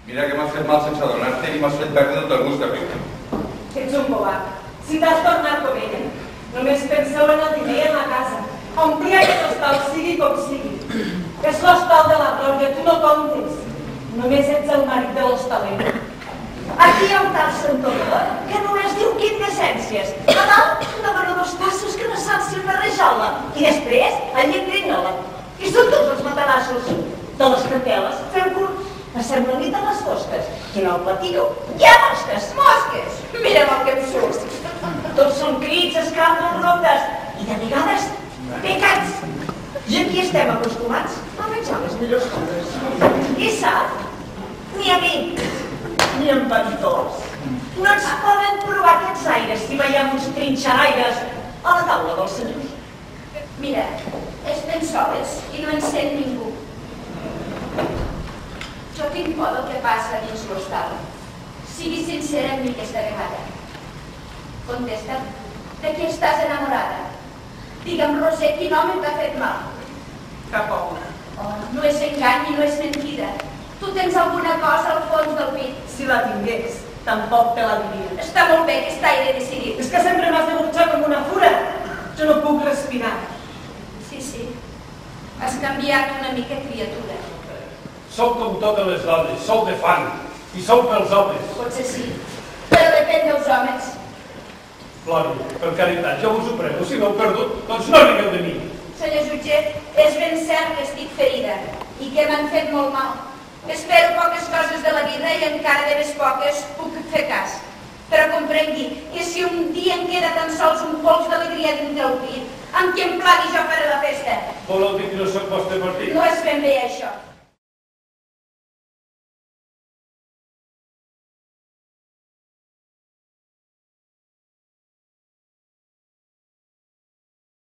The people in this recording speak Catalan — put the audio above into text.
Mira que m'has fet mal sense adonar-te i m'has fet perdre tot el gust de viure. Ets un bobat. Si t'has tornat com ella, només penseu en el diner i en la casa. Omplir aquest hostal sigui com sigui. És l'hostal de la Glòria, tu no comptes. Només ets el marit de l'hostaler. Aquí hi ha un tal Santolor que només diu quintessències. A dalt, demana dos tassos que no sap si barrejar-la. I després, el lletrinyola. I són tots els matalassos. De les canteles, fem curt. Passem la nit a les fosques. I en el platillo hi ha mosques. Mosques! Mira'm el que em surt. Tots són crits, escàndols, rondes. I de vegades, pecats. I aquí estem acostumats a menjar les millors coses. I sap, ni a mi, ni en pantors. No ens poden provar aquests aires si veiem uns trinxeraires a la taula dels senyors. Mira, estem soles i no ens sent ningú. Jo tinc por del que passa dins l'hostal. Sigui sincera amb mi aquesta vegada. Contesta'm, de qui estàs enamorada? Digue'm, Roser, quin home t'ha fet mal? Cap home. Oh, no és engany i no és mentida. Tu tens alguna cosa al fons del pit. Si la tingués, tampoc te la diria. Està molt bé aquest aire decidit. És que sempre m'has de burxar com una fura. Jo no puc respirar. Sí, sí. Has canviat una mica, criatura. Sou com totes les dones, sou de fang, i sou pels homes. Potser sí, però depèn dels homes. Glòria, per caritat, jo us ho prego, si m'heu perdut, doncs no rigueu de mi. Senyor jutge, és ben cert que estic ferida i que m'han fet molt mal. Espero poques coses de la vida i encara de més poques puc fer cas. Però comprengui, i si un dia em queda tan sols un pols d'alegria dintre el pit, amb qui em plagui jo faré la festa. Voleu dir que no soc vostre partit? No és ben bé això.